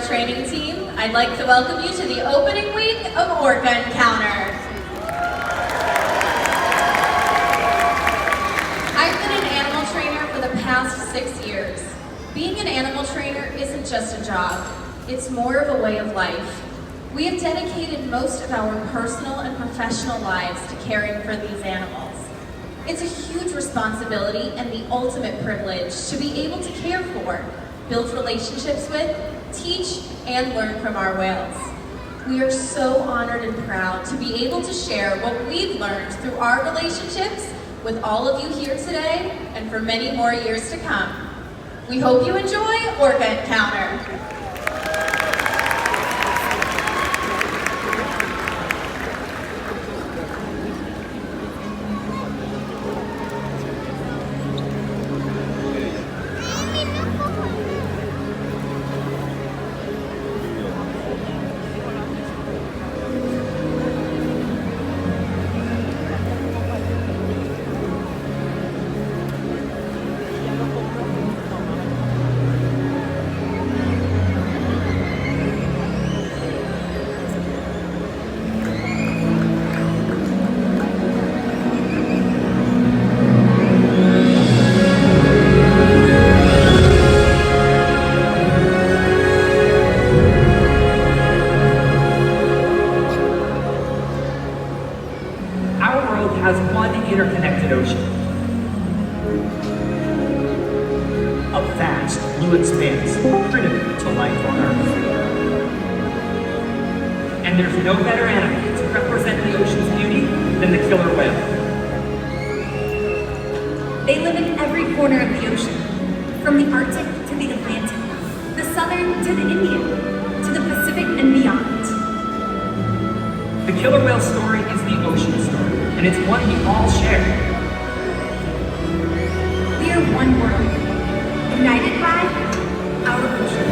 Training team, I'd like to welcome you to the opening week of ORCA Encounter. I've been an animal trainer for the past 6 years. Being an animal trainer isn't just a job, it's more of a way of life. We have dedicated most of our personal and professional lives to caring for these animals. It's a huge responsibility and the ultimate privilege to be able to care for, build relationships with, teach, and learn from our whales. We are so honored and proud to be able to share what we've learned through our relationships with all of you here today and for many more years to come. We hope you enjoy ORCA Encounter. Has one interconnected ocean. A vast blue expanse critical to life on Earth. And there's no better animal to represent the ocean's beauty than the killer whale. They live in every corner of the ocean, from the Arctic to the Atlantic, the Southern to the Indian, to the Pacific and beyond. The killer whale story is the ocean story, and it's one we all share. We are one world, united by our ocean.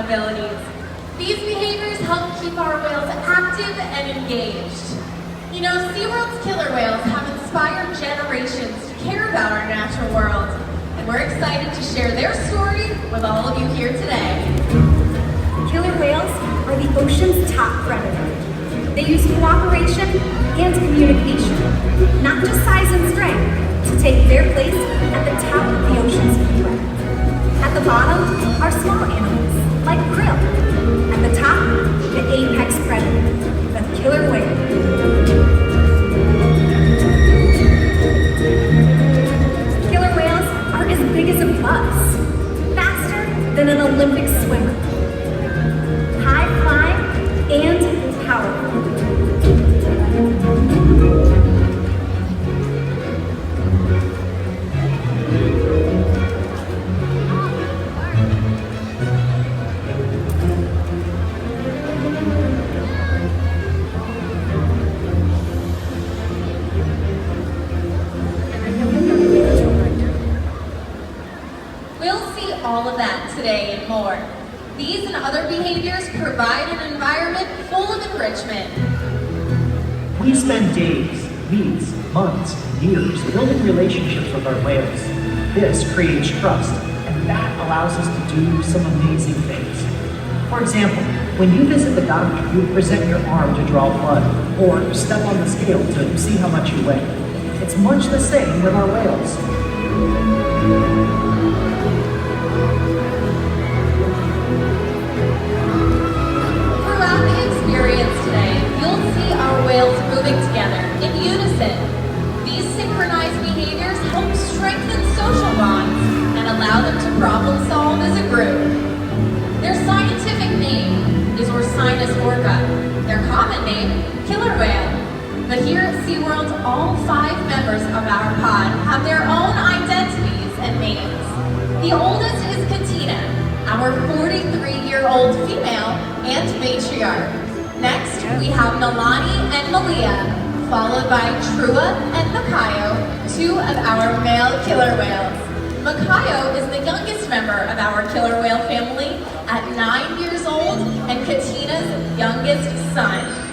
abilities. These behaviors help keep our whales active and engaged. You know, SeaWorld's killer whales have inspired generations to care about our natural world, and we're excited to share their story with all of you here today. Killer whales are the ocean's top predator. They use cooperation and communication, not just size and strength, to take their place at the top of the ocean's food web. At the bottom are small animals, like krill. At the top, the apex predator, the killer whale. Killer whales are as big as a bus, faster than an Olympic swimmer, high flying and powerful. All of that today and more. These and other behaviors provide an environment full of enrichment. We spend days, weeks, months, years building relationships with our whales. This creates trust, and that allows us to do some amazing things. For example, when you visit the doctor, you present your arm to draw blood, or step on the scale to see how much you weigh. It's much the same with our whales. Throughout the experience today, you'll see our whales moving together in unison. These synchronized behaviors help strengthen social bonds and allow them to problem solve as a group. Their scientific name is ORCA, their common name, killer whale. But here at SeaWorld, all 5 members of our pod have their own identities and names. The oldest is Katina, our 43-year-old female and matriarch. Next, we have Nalani and Malia, followed by Trua and Makayo, 2 of our male killer whales. Makayo is the youngest member of our killer whale family at 9 years old and Katina's youngest son.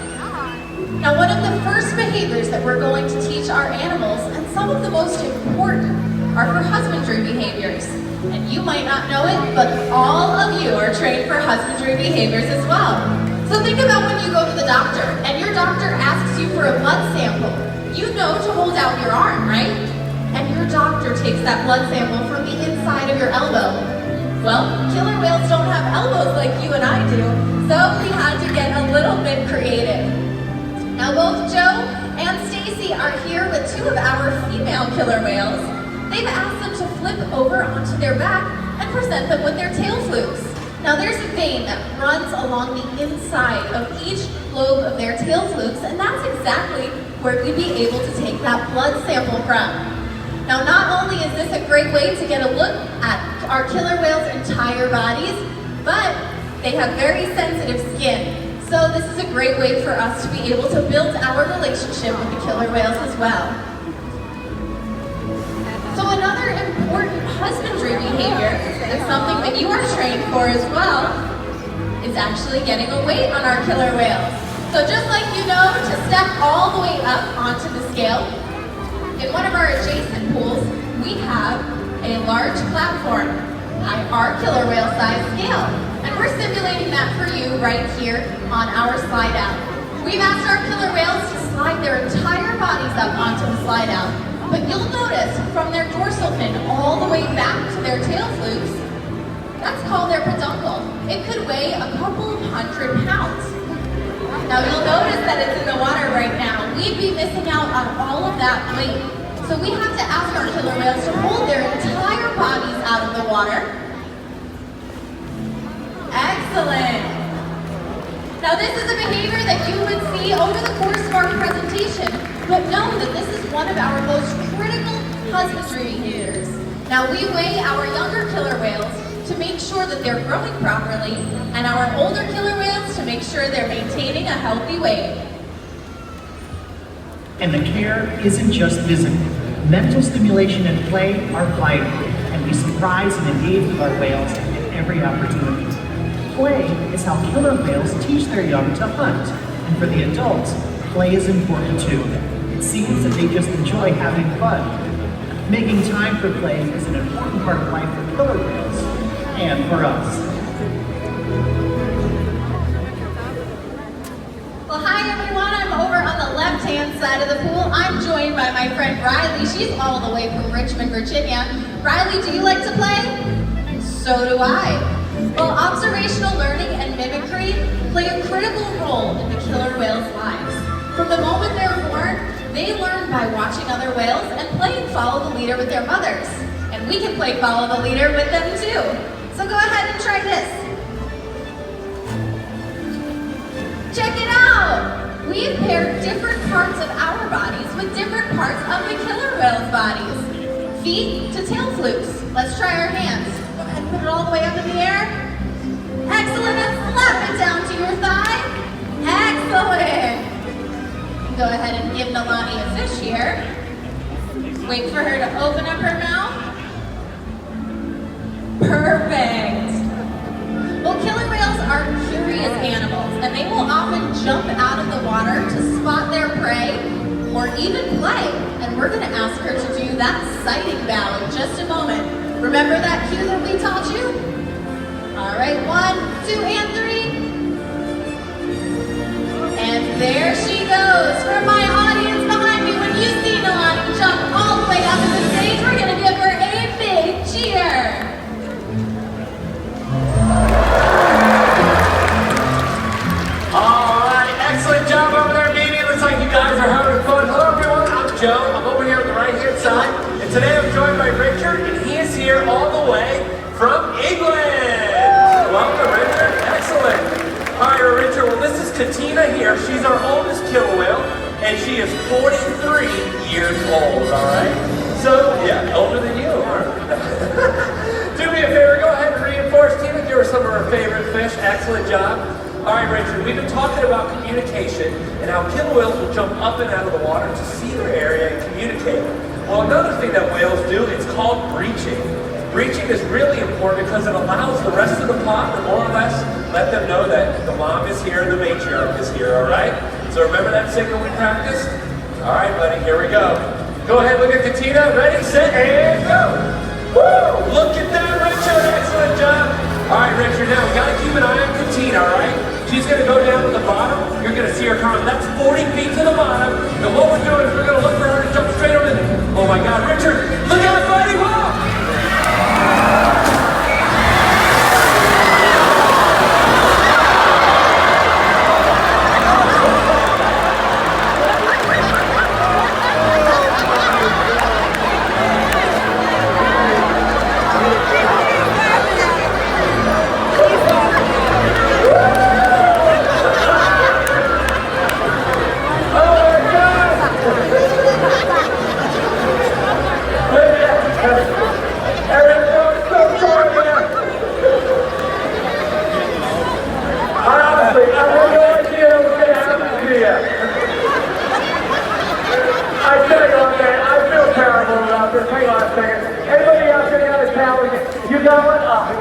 Now, one of the first behaviors that we're going to teach our animals, and some of the most important, are for husbandry behaviors. And you might not know it, but all of you are trained for husbandry behaviors as well. So think about when you go to the doctor, and your doctor asks you for a blood sample. You know to hold out your arm, right? And your doctor takes that blood sample from the inside of your elbow. Well, killer whales don't have elbows like you and I do, so we had to get a little bit creative. Now both Joe and Stacy are here with 2 of our female killer whales. They've asked them to flip over onto their back and present them with their tail flukes. Now there's a vein that runs along the inside of each lobe of their tail flukes, and that's exactly where we'd be able to take that blood sample from. Now not only is this a great way to get a look at our killer whales' entire bodies, but they have very sensitive skin. So this is a great way for us to be able to build our relationship with the killer whales as well. So another important husbandry behavior, and something that you are trained for as well, is actually getting a weight on our killer whales. So just like you know to step all the way up onto the scale, in one of our adjacent pools, we have a large platform, our killer whale size scale. And we're simulating that for you right here on our slide out. We've asked our killer whales to slide their entire bodies up onto the slide out. But you'll notice from their dorsal fin all the way back to their tail flukes, that's called their peduncle. It could weigh a couple of 100 pounds. Now you'll notice that it's in the water right now. We'd be missing out on all of that weight. So we have to ask our killer whales to hold their entire bodies out of the water. Excellent. Now this is a behavior that you would see over the course of our presentation, but know that this is one of our most critical husbandry behaviors. Now we weigh our younger killer whales to make sure that they're growing properly, and our older killer whales to make sure they're maintaining a healthy weight. And the care isn't just physical. Mental stimulation and play are vital, and we surprise and engage with our whales at every opportunity. Play is how killer whales teach their young to hunt. And for the adults, play is important too. It seems that they just enjoy having fun. Making time for play is an important part of life for killer whales and for us. Well, hi everyone, I'm over on the left-hand side of the pool. I'm joined by my friend Riley. She's all the way from Richmond, Virginia. Riley, do you like to play? So do I. Well, observational learning and mimicry play a critical role in the killer whales' lives. From the moment they're born, they learn by watching other whales and playing follow the leader with their mothers. And we can play follow the leader with them too. So go ahead and try this. Check it out! We've paired different parts of our bodies with different parts of the killer whale's bodies. Feet to tail flukes. Let's try our hands. Go ahead and put it all the way up in the air. Excellent, and slap it down to your thigh. Excellent. Go ahead and give Nalani a fish here. Wait for her to open up her mouth. Perfect. Well, killer whales are curious animals, and they will often jump out of the water to spot their prey or even play. And we're going to ask her to do that sighting bow in just a moment. Remember that cue that we taught you? All right, 1, 2, and 3. And there she goes. For my audience behind me, when you see Nalani jump all the way up to the stage, we're going to give her a big cheer. Alright, excellent job over there, Mimi. Looks like you guys are having fun. Hello everyone, I'm Joe. I'm over here on the right-hand side. And today I'm joined by Richard, and he is here all the way from England. Welcome, Richard. Excellent. Alright, Richard, well this is Katina here. She's our oldest killer whale, and she is 43 years old, alright? So, yeah, older than you, huh? Do me a favor, go ahead and reinforce Tina. Give her some of her favorite fish. Excellent job. All right, Richard, we've been talking about communication and how killer whales will jump up and out of the water to see their area and communicate. Well, another thing that whales do is called breaching. Breaching is really important because it allows the rest of the pod to more or less let them know that the mom is here and the matriarch is here, all right? So remember that signal we practiced? All right, buddy, here we go. Go ahead, look at Katina. Ready, set, and go. Woo! Look at that, Richard. Excellent job. All right, Richard, now we got to keep an eye on Katina, all right? She's going to go down to the bottom. You're going to see her coming. That's 40 feet to the bottom. And what we're doing is we're going to look for her to jump straight over there. Oh my God, Richard, look out, buddy, whoa!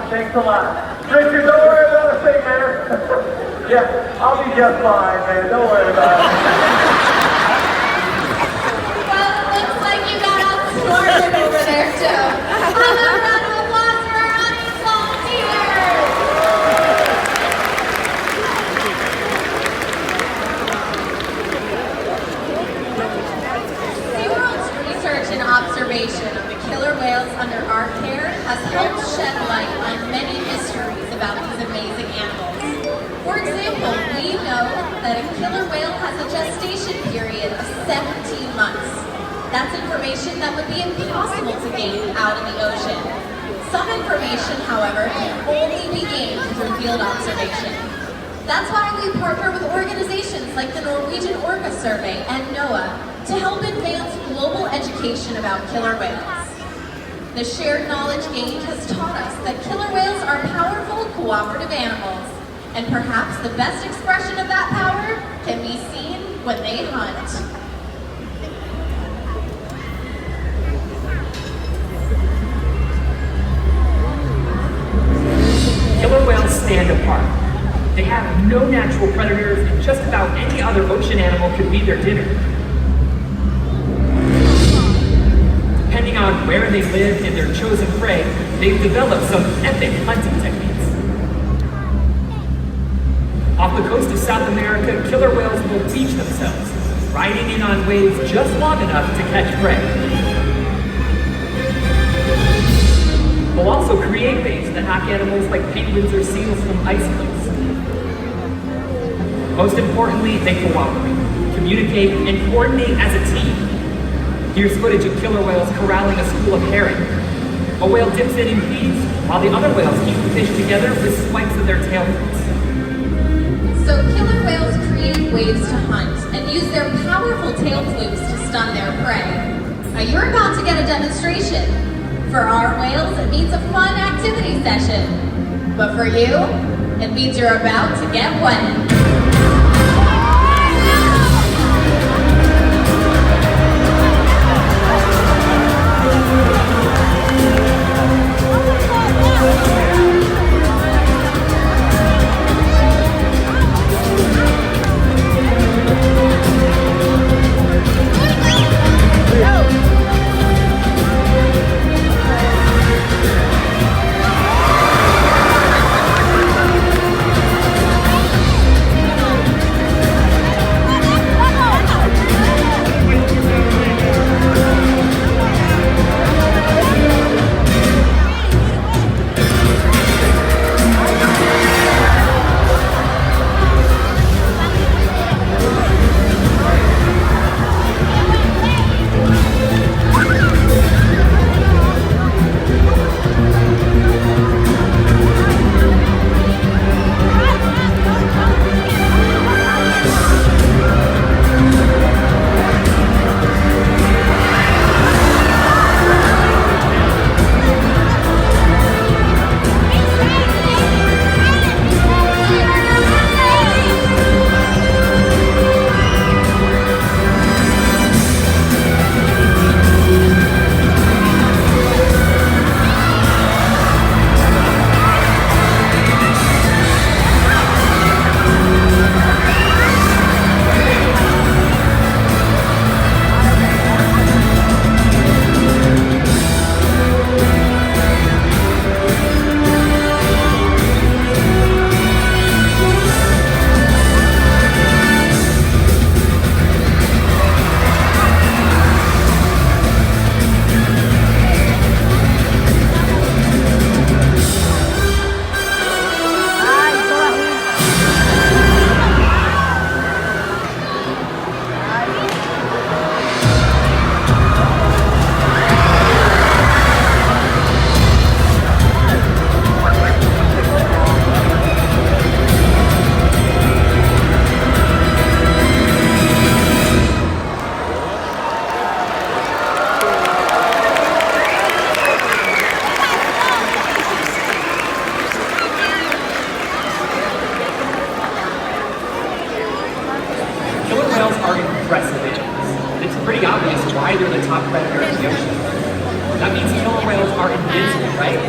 Thanks a lot. Richard, don't worry about a thing, man. Yeah, I'll be just fine, man. Don't worry about it. Well, it looks like you got outsmarted over there, Joe. Another round of applause for our audience volunteers. SeaWorld's research and observation of the killer whales under our care has helped shed light on many mysteries about these amazing animals. For example, we know that a killer whale has a gestation period of 17 months. That's information that would be impossible to gain out in the ocean. Some information, however, can only be gained through field observation. That's why we partner with organizations like the Norwegian ORCA survey and NOAA to help advance global education about killer whales. The shared knowledge gained has taught us that killer whales are powerful, cooperative animals, and perhaps the best expression of that power can be seen when they hunt. Killer whales stand apart have no natural predators, and just about any other ocean animal could be their dinner. Depending on where they live and their chosen prey, they've developed some epic hunting techniques. Off the coast of South America, killer whales will beach themselves, riding in on waves just long enough to catch prey. They'll also create baits that hack animals like penguins or seals from icebergs. Most importantly, they cooperate, communicate, and coordinate as a team. Here's footage of killer whales corralling a school of herring. A whale dips in and feeds, while the other whales keep the fish together with swipes of their tail fins. So killer whales create ways to hunt and use their powerful tail flukes to stun their prey. Now you're about to get a demonstration. For our whales, it means a fun activity session. But for you, it means you're about to get wet. Impressive animals. It's pretty obvious why they're the top predator in the ocean. That means killer whales are invincible, right?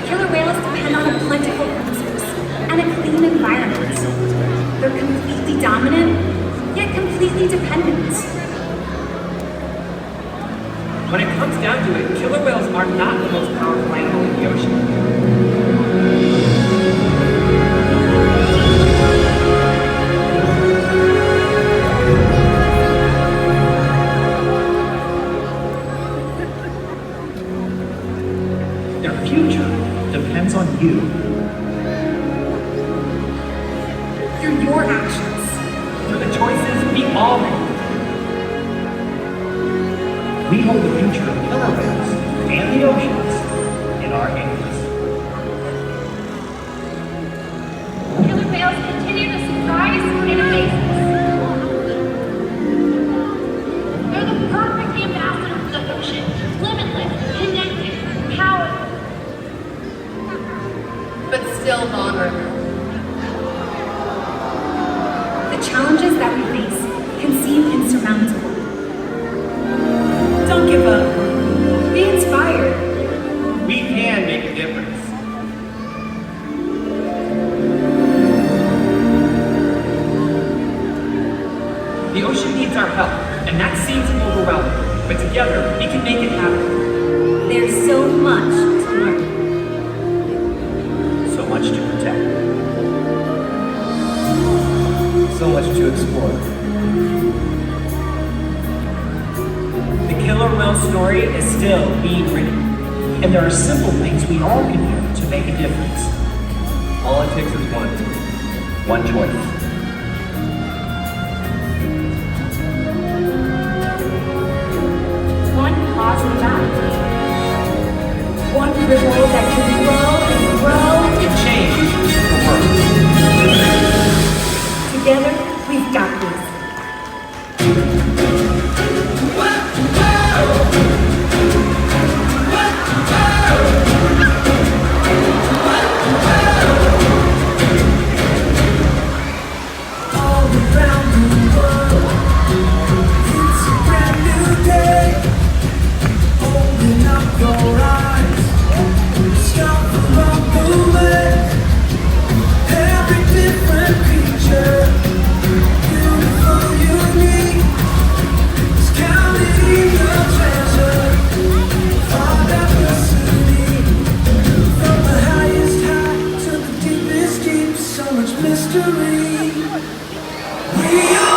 Killer whales depend on a plentiful food source and a clean environment. They're completely dominant, yet completely dependent. When it comes down to it, killer whales are not the most powerful animal in the ocean. Their future depends on you. Through your actions. Through the choices we all make. We hold the future of killer whales and the oceans in our hands. Killer whales continue to surprise innovations. They're the perfect ambassadors of the ocean. Limitless, connected, powerful. But still vulnerable. The challenges that we face can seem insurmountable. Don't give up. The ocean needs our help, and that seems overwhelming. But together, we can make it happen. There's so much to learn. So much to protect. So much to explore. The killer whale story is still being written, and there are simple things we all can do to make a difference. All it takes is one choice. One positive act. One ripple that can grow and grow. And change the world. Together, we've got this. Mystery. We are